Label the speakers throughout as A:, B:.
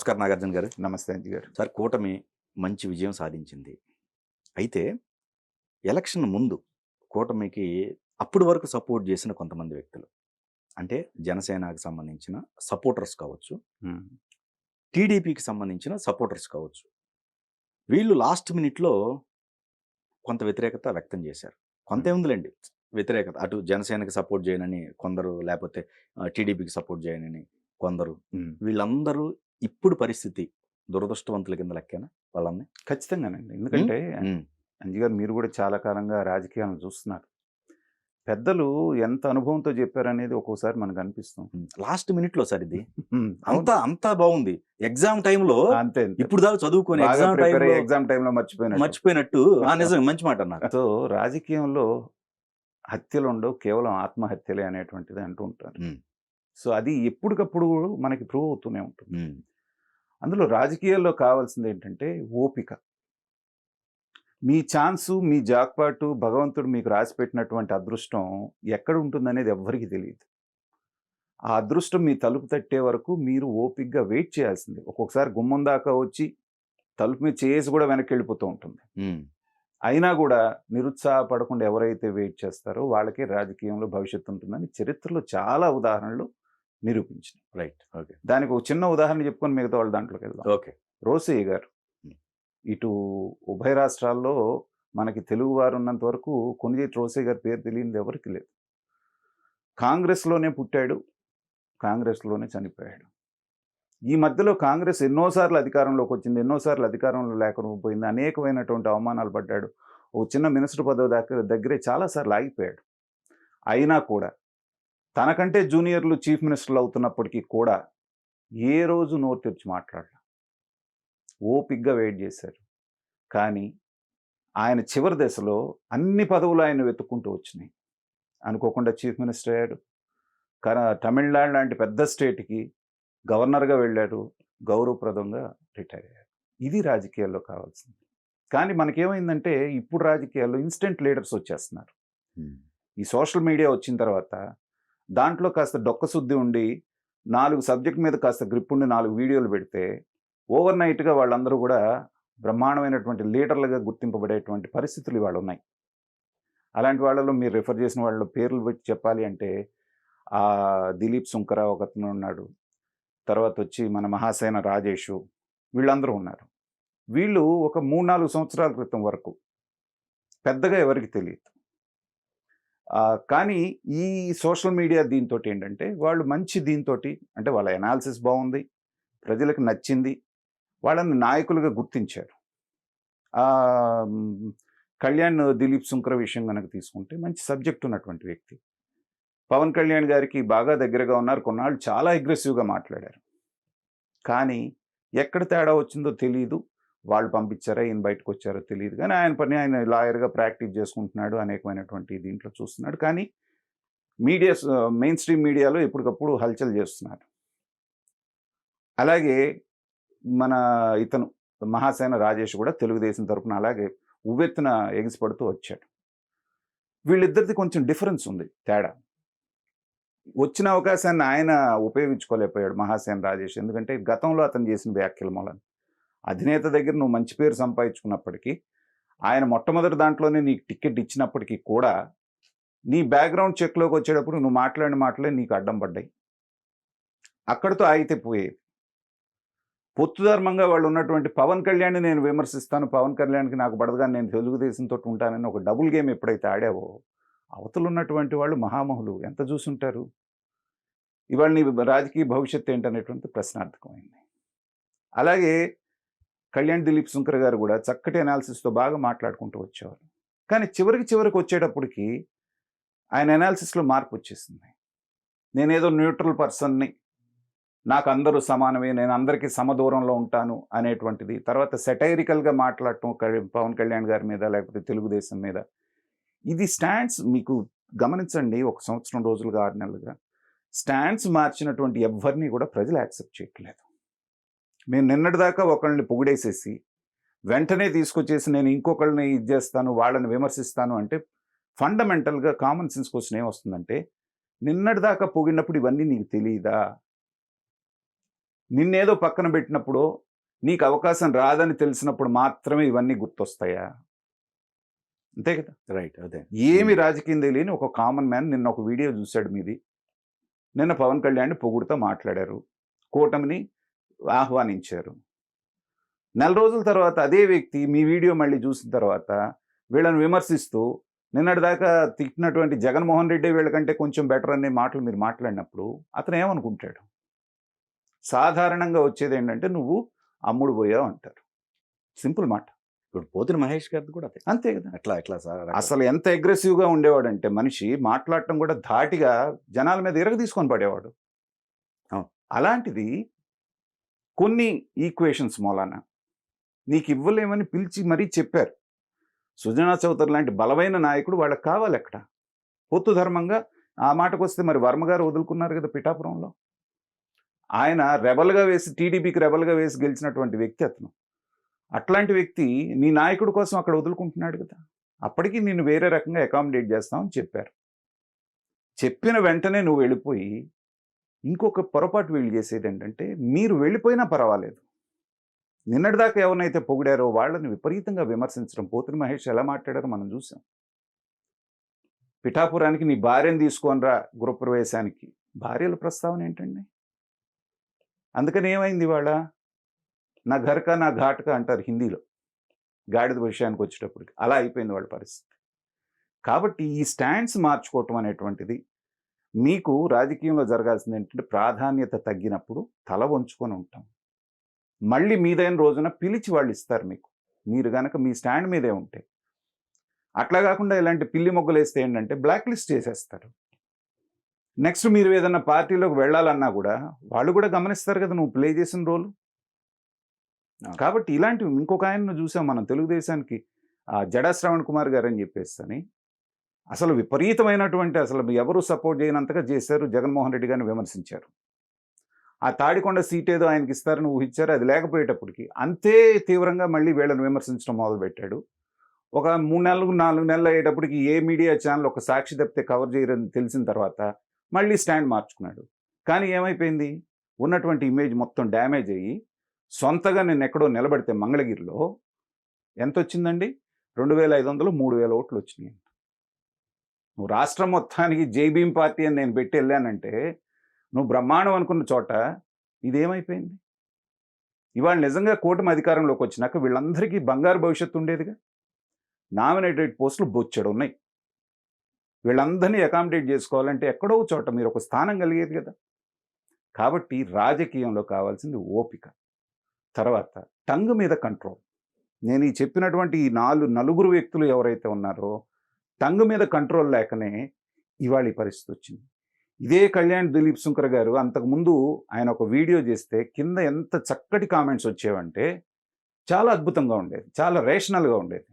A: నమస్కారం నాగార్జున గారు.
B: నమస్తే అంజి గారు.
A: సార్ కూటమి మంచి విజయం సాధించింది. అయితే ఎలక్షన్ ముందు కూటమికి అప్పటి వరకు సపోర్ట్ చేసిన కొంతమంది వ్యక్తులు అంటే జనసేనకి సంబంధించిన సపోర్టర్స్ కావచ్చు,
B: హ్మ్.
A: టీడీపీకి సంబంధించిన సపోర్టర్స్ కావచ్చు. వీళ్ళు లాస్ట్ మినిట్‌లో కొంత వ్యతిరేకత వ్యక్తం చేశారు. కొంత
B: హ్మ్.
A: ఏముందిలెండి వ్యతిరేకత. అటు జనసేనకి సపోర్ట్ చేయనని కొందరు, లేపోతే టీడీపీకి సపోర్ట్ చేయనని కొందరు.
B: హ్మ్.
A: వీళ్ళందరూ ఇప్పుడు పరిస్థితి దురదృష్టవంతుల కింద లెక్కేనా వాళ్ళని?
B: ఖచ్చితంగానండి.
A: హ్మ్.
B: ఎందుకంటే
A: హ్మ్.
B: అంజి గారు మీరు గూడా చాలా కాలంగా రాజకీయాలను చూస్తున్నారు. పెద్దలు ఎంత అనుభవంతో చెప్పారనేది ఒక్కోసారి మనకనిపిస్తుంది.
A: లాస్ట్ మినిట్‌లో సార్ ఇది.
B: అవును.
A: అంతా బావుంది. ఎగ్జామ్ టైమ్‌లో
B: అంతే. అంతే.
A: ఇప్పుడు దాకా చదువుకొని
B: బాగా
A: ఎగ్జామ్
B: ప్రిపేర్
A: టైమ్‌లో
B: అయ్యి ఎగ్జామ్ టైమ్‌లో మర్చిపోయినట్టు.
A: మర్చిపోయినట్టు నిజంగా మంచి మాట అన్నారు.
B: సో, రాజకీయంలో హత్యలుండవు. కేవలం ఆత్మహత్యలే అనేటువంటిది అంటూ ఉంటారు.
A: హ్మ్.
B: సో, అది ఎప్పటికప్పుడు మనకి ప్రూవ్ అవుతూనే ఉంటుంది.
A: హ్మ్.
B: అందులో రాజకీయాల్లో కావాల్సిందేంటంటే ఓపిక. మీ ఛాన్సు, మీ జాక్‌పాటు భగవంతుడు మీకు రాసిపెట్టినటువంటి అదృష్టం ఎక్కడుంటుందనేది ఎవ్వరికీ తెలీదు. ఆ అదృష్టం మీ తలుపు తట్టే వరకు మీరు ఓపికగా వెయిట్ చేయాల్సిందే. ఒక్కొక్కసారి గుమ్మం దాకా వచ్చి తలుపు మీద చేయేసి గూడా వెనక్కెళ్ళిపోతూ ఉంటుంది.
A: హ్మ్.
B: అయినా గూడా నిరుత్సాహపడకుండా ఎవరైతే వెయిట్ చేస్తారో వాళ్ళకే రాజకీయంలో భవిష్యత్తు ఉంటుందని చరిత్రలో చాలా ఉదాహరణలు నిరూపించినాయి.
A: రైట్. ఓకే.
B: దానికి ఒక చిన్న ఉదాహరణ చెప్పుకొని మిగతా వాళ్ళ దాంట్లోకెళ్దాం.
A: ఓకే.
B: రోసయ్య గారు.
A: హ్మ్.
B: ఇటు ఉభయ రాష్ట్రాల్లో మనకి తెలుగువారు ఉన్నంత వరకు కొణిజేటి రోసయ్య గారి పేరు తెలియనిది ఎవరికీ లేదు. కాంగ్రెస్‌లోనే పుట్టాడు. కాంగ్రెస్‌లోనే చనిపోయాడు. ఈ మధ్యలో కాంగ్రెస్ ఎన్నో సార్లు అధికారంలోకొచ్చింది. ఎన్నో సార్లు అధికారంలో లేకుండా పోయింది. అనేకమైనటువంటి అవమానాలు పడ్డాడు. ఒక చిన్న మినిస్టర్ పదవి దగ్గరే చాలా సార్లు ఆగిపోయాడు. అయినా కూడా తనకంటే జూనియర్‌లు చీఫ్ మినిస్టర్‌లు అవుతున్నప్పటికీ కూడా ఏ రోజు నోరు తెరిచి మాట్లాడల. ఓపికగా వెయిట్ చేశారు. కానీ ఆయన చివరి దశలో అన్ని పదవులు ఆయన వెతుక్కుంటూ వచ్చినాయి. అనుకోకుండా చీఫ్ మినిస్టర్ అయ్యాడు. తమిళనాడు లాంటి పెద్ద స్టేట్‌కి గవర్నర్‌గా వెళ్లారు. గౌరవప్రదంగా రిటైర్ అయ్యారు. ఇది రాజకీయాల్లో కావాల్సింది. కానీ మనకేమైందంటే ఇప్పుడు రాజకీయాల్లో ఇన్‌స్టంట్ లీడర్స్ వచ్చేస్తున్నారు.
A: హ్మ్.
B: ఈ సోషల్ మీడియా వచ్చిన తర్వాత దాంట్లో కాస్త డొక్కసుద్ది ఉండి 4 సబ్జెక్ట్ మీద కాస్త గ్రిప్ ఉండి 4 వీడియోలు పెడితే ఓవర్‌నైట్‌గా వాళ్ళందరూ గూడా బ్రహ్మాండమైనటువంటి లీడర్‌లుగా గుర్తింపబడేటువంటి పరిస్థితులు ఇవాళ ఉన్నాయి. అలాంటి వాళ్ళలో మీరు రిఫర్ చేసిన వాళ్ళ పేర్లు పెట్టి చెప్పాలి అంటే 'దిలీప్ సుంకర' ఒకతను ఉన్నాడు. తర్వాతొచ్చి మన 'మహాసేన రాజేషు' వీళ్ళందరూ ఉన్నారు. వీళ్ళు ఒక 3, 4 సంవత్సరాల క్రితం వరకు పెద్దగా ఎవరికీ తెలీదు. కానీ ఈ సోషల్ మీడియా దీనితోటేంటంటే వాళ్ళు మంచి దీనితోటి అంటే వాళ్ళ ఎనాలిసిస్ బావుంది. ప్రజలకు నచ్చింది. వాళ్ళని నాయకులుగా గుర్తించారు. ఆహ్, హ్మ్. కళ్యాణ్, దిలీప్ సుంకర విషయం గనక తీసుకుంటే మంచి సబ్జెక్ట్ ఉన్నటువంటి వ్యక్తి. పవన్ కళ్యాణ్ గారికి బాగా దగ్గరగా ఉన్నారు. కొన్నాళ్ళు చాలా అగ్రెసివ్‌గా మాట్లాడారు. కానీ ఎక్కడ తేడా వచ్చిందో తెలీదు. వాళ్ళు పంపించారా? ఈయన బయటకొచ్చారో తెలీదు గానీ, ఆయన పని ఆయన లాయర్‌గా ప్రాక్టీస్ చేసుకుంటున్నాడు. అనేకమైనటువంటి దీంట్లో చూస్తున్నాడు. కానీ మెయిన్ స్ట్రీమ్ మీడియాలో ఎప్పటికప్పుడు హల్చల్ చేస్తున్నారు. అలాగే మన ఇతను 'మహాసేన రాజేష్' కూడా తెలుగుదేశం తరపున అలాగే ఉవ్వెత్తున ఎగిసిపడుతూ వచ్చాడు. వీళ్ళిద్దరిది కొంచెం డిఫరెన్స్ ఉంది తేడా. వచ్చిన అవకాశాన్ని ఆయన ఉపయోగించుకోలేకపోయాడు 'మహాసేన రాజేష్'. ఎందుకంటే గతంలో అతను చేసిన వ్యాఖ్యల మూలన. అధినేత దగ్గర నువ్వు మంచి పేరు సంపాదించుకున్నప్పటికీ, ఆయన మొట్టమొదటి దాంట్లోనే నీకు టికెట్ ఇచ్చినప్పటికీ కూడా, నీ బ్యాక్‌గ్రౌండ్ చెక్‌లోకి వచ్చేటప్పుడు నువ్వు మాట్లాడిన మాటలే నీకు అడ్డం పడ్డాయి. అక్కడితో ఆగితే పోయేది. పొత్తు ధర్మంగా వాళ్ళు ఉన్నటువంటి పవన్ కళ్యాణ్‌ని నేను విమర్శిస్తాను. పవన్ కళ్యాణ్‌కి నాకు పడదు గాని నేను తెలుగుదేశంతోటి ఉంటానని ఒక డబుల్ గేమ్ ఎప్పుడైతే ఆడావో, అవతల ఉన్నటువంటి వాళ్ళు మహామహులు ఎంత చూసుంటారు? ఇవాళ నీ రాజకీయ భవిష్యత్తు ఏంటనేటువంటిది ప్రశ్నార్థకమైంది. అలాగే కళ్యాణ్ దిలీప్ సుంకర్ గారు గూడా చక్కటి అనాలిసిస్‌తో బాగా మాట్లాడుకుంటూ వచ్చేవారు. కానీ చివరికి ఆయన అనాలిసిస్‌లో మార్పొచ్చేసింది. నేనేదో న్యూట్రల్ పర్సన్‌ని. నాకు అందరూ సమానమే. నేను అందరికీ సమదూరంలో ఉంటాను అనేటువంటిది. తర్వాత సెటైరికల్‌గా మాట్లాడటం పవన్ కళ్యాణ్ గారి మీద లేకపోతే తెలుగుదేశం మీద. ఇది స్టాండ్స్ మీకు గమనించండి ఒక సంవత్సరం రోజులుగా, 6 నెలలుగా స్టాండ్స్ మార్చినటువంటి ఎవ్వరిని గూడా ప్రజలు యాక్సెప్ట్ చేయట్లేదు. మేము నిన్నటిదాకా ఒకళ్ళని పొగిడేసేసి, వెంటనే తీసుకొచ్చేసి నేను ఇంకొకళ్ళని ఇది జేస్తాను, వాళ్ళని విమర్శిస్తాను అంటే ఫండమెంటల్‌గా కామన్ సెన్స్ క్వెషన్ ఏమొస్తుందంటే, నిన్నటిదాకా పొగిడినప్పుడు ఇవన్నీ నీకు తెలీదా? నిన్నేదో పక్కన పెట్టినప్పుడు, నీకు అవకాశం రాదని తెలిసినప్పుడు మాత్రమే ఇవన్నీ గుర్తొస్తాయా? అంతే కదా!
A: రైట్. అదే.
B: ఏమి రాజకీయం తెలియని ఒక కామన్ మ్యాన్ నిన్న ఒక వీడియో చూశాడు మీది. నిన్న పవన్ కళ్యాణ్‌ని పొగుడుతా మాట్లాడారు. కూటమిని ఆహ్వానించారు. నెల రోజుల తర్వాత అదే వ్యక్తి మీ వీడియో మళ్ళీ చూసిన తర్వాత వీళ్ళని విమర్శిస్తూ నిన్నటిదాకా తిట్టినటువంటి జగన్మోహన్ రెడ్డి వీళ్ళకంటే కొంచెం బెటర్ అనే మాటలు మీరు మాట్లాడినప్పుడు అతను ఏమనుకుంటాడు? సాధారణంగా వచ్చేదేంటంటే నువ్వు అమ్ముడు పోయావు అంటారు. సింపుల్ మాట.
A: ఇప్పుడు పోతిన మహేష్ గారిది కూడా అదే.
B: అంతే కదా!
A: ఎట్లా సార్?
B: అసలు ఎంత అగ్రెసివ్‌గా ఉండేవాడంటే మనిషి మాట్లాడటం కూడా ధాటిగా జనాల మీద తీసుకొని పడేవాడు.
A: అవును.
B: అలాంటిది కొన్ని ఈక్వేషన్స్ మూలాన నీకు ఇవ్వలేమని పిలిచి మరీ చెప్పారు. సుజనా చౌదరి లాంటి బలమైన నాయకుడు వాళ్ళకి కావాలి అక్కడ. పొత్తు ధర్మంగా ఆ మాటకొస్తే మరి వర్మ గారు వదులుకున్నారు కదా పిఠాపురంలో. ఆయన రెబల్‌గా వేసి టీడీపీకి రెబల్‌గా వేసి గెలిచినటువంటి వ్యక్తి అతను. అట్లాంటి వ్యక్తి నీ నాయకుడి కోసం అక్కడ వదులుకుంటున్నాడు కదా! అప్పటికి నిన్ను వేరే రకంగా అకామిడేట్ చేస్తామని చెప్పారు. చెప్పిన వెంటనే నువ్వు వెళ్ళిపోయి ఇంకొక పొరపాటు వీళ్ళు చేసేదేంటంటే మీరు వెళ్ళిపోయినా పర్వాలేదు. నిన్నటిదాకా ఎవరినైతే పొగిడారో వాళ్ళని విపరీతంగా విమర్శించడం. పోతిన మహేష్ ఎలా మాట్లాడారో మనం చూసాం. పిఠాపురానికి నీ భార్యను తీసుకొనిరా గృహప్రవేశానికి. భార్యల ప్రస్తావన ఏంటండి? అందుకని ఏమైంది ఇవాళ? నా ఘర్‌కా నా ఘాట్‌కా అంటారు హిందీలో. గాడిద విషయానికి వచ్చేటప్పటికి. అలా అయిపోయింది వాళ్ళ పరిస్థితి. కాబట్టి ఈ స్టాండ్స్ మార్చుకోవటం అనేటువంటిది మీకు రాజకీయంలో జరగాల్సింది ఏంటంటే ప్రాధాన్యత తగ్గినప్పుడు తల వంచుకొని ఉంటాం. మళ్ళీ మీదైన రోజున పిలిచి వాళ్ళు ఇస్తారు మీకు. మీరు గనక మీ స్టాండ్ మీదే ఉంటే. అట్లా కాకుండా ఇలాంటి పిల్లి మొగ్గలేస్తే ఏంటంటే బ్లాక్ లిస్ట్ చేసేస్తారు. నెక్స్ట్ మీరు ఏదన్నా పార్టీలోకి వెళ్ళాలన్నా కూడా వాళ్ళు కూడా గమనిస్తారు కదా నువ్వు ప్లే చేసిన రోలు. కాబట్టి ఇలాంటివి ఇంకొక ఆయనను చూసాం మనం తెలుగుదేశానికి జడా శ్రవణ్ కుమార్ గారు అని చెప్పేసి అసలు విపరీతమైనటువంటి అసలు ఎవరు సపోర్ట్ చేయనంతగా చేశారు. జగన్మోహన్ రెడ్డి గారిని విమర్శించారు. ఆ తాడికొండ సీట్ ఏదో ఆయనకి ఇస్తారని ఊహించారు. అది లేకపోయేటప్పటికి అంతే తీవ్రంగా మళ్ళీ వీళ్ళని విమర్శించడం మొదలుపెట్టాడు. ఒక 3 నెలలు 4 నెలలు అయ్యేటప్పటికి ఏ మీడియా ఛానల్ ఒక సాక్షి తప్పితే కవర్ చేయరని తెలిసిన తర్వాత మళ్ళీ స్టాండ్ మార్చుకున్నాడు. కానీ ఏమైపోయింది? ఉన్నటువంటి ఇమేజ్ మొత్తం డ్యామేజ్ అయ్యి సొంతగా నేను ఎక్కడో నిలబడితే మంగళగిరిలో ఎంతొచ్చిందండి? 2500, 3000 ఓట్లు వచ్చినాయి. నువ్వు రాష్ట్రం మొత్తానికి జై భీమ్ పార్టీ అని నేను పెట్టి వెళ్ళానంటే నువ్వు బ్రహ్మాండం అనుకున్న చోట ఇదేమైపోయింది? ఇవాళ నిజంగా కూటమి అధికారంలోకి వచ్చినాక వీళ్ళందరికీ బంగారు భవిష్యత్తు ఉండేదిగా. నామినేటెడ్ పోస్టులు బొచ్చెడున్నాయి. వీళ్ళందరినీ అకామిడేట్ చేసుకోవాలంటే ఎక్కడో చోట మీరు ఒక స్థానం కలిగేది కదా. కాబట్టి రాజకీయంలో కావాల్సింది ఓపిక. తర్వాత టంగ్ మీద కంట్రోల్. నేను ఈ చెప్పినటువంటి ఈ నలుగురు వ్యక్తులు ఎవరైతే ఉన్నారో టంగ్ మీద కంట్రోల్ లేకనే ఇవాళ ఈ పరిస్థితి వచ్చింది. ఇదే కళ్యాణ్ దిలీప్ శుంకర్ గారు అంతకుముందు ఆయన ఒక వీడియో చేస్తే కింద ఎంత చక్కటి కామెంట్స్ వచ్చేవంటే చాలా అద్భుతంగా ఉండేది. చాలా రేషనల్గా ఉండేది.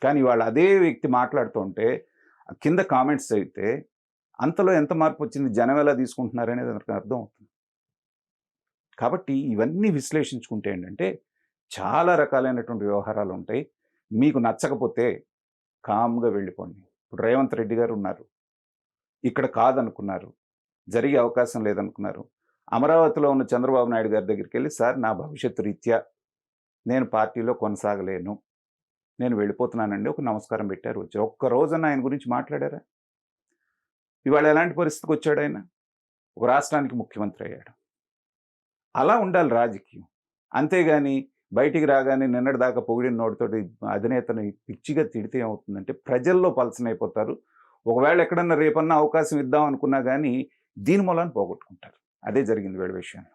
B: కానీ వాళ్ళు అదే వ్యక్తి మాట్లాడుతూ ఉంటే కింద కామెంట్స్ చదివితే అంతలో ఎంత మార్పు వచ్చింది, జనం ఎలా తీసుకుంటున్నారనేది మనకు అర్థం అవుతుంది. కాబట్టి ఇవన్నీ విశ్లేషించుకుంటే ఏంటంటే చాలా రకాలైనటువంటి వ్యవహారాలు ఉంటాయి. మీకు నచ్చకపోతే కామ్గా వెళ్ళిపోండి. ఇప్పుడు రేవంత్ రెడ్డి గారు ఉన్నారు. ఇక్కడ కాదనుకున్నారు. జరిగే అవకాశం లేదనుకున్నారు. అమరావతిలో ఉన్న చంద్రబాబు నాయుడు గారి దగ్గరికి వెళ్ళి సార్ నా భవిష్యత్తు రీత్యా నేను పార్టీలో కొనసాగలేను, నేను వెళ్ళిపోతున్నానండి ఒక నమస్కారం పెట్టారు. వచ్చారు. ఒక్క రోజున ఆయన గురించి మాట్లాడారా? ఇవాళ ఎలాంటి పరిస్థితికి వచ్చాడు ఆయన? ఒక రాష్ట్రానికి ముఖ్యమంత్రి అయ్యాడు. అలా ఉండాలి రాజకీయం. అంతేగాని బయటికి రాగానే నిన్నటిదాకా పొగిడిన నోటితోటి అధినేతని పిచ్చిగా తిడితే ఏమవుతుందంటే ప్రజల్లో పలసనైపోతారు. ఒకవేళ ఎక్కడన్నా రేపన్నా అవకాశం ఇద్దాం అనుకున్నా కానీ దీని మూలాన్ని పోగొట్టుకుంటారు. అదే జరిగింది వీళ్ళ విషయంలో.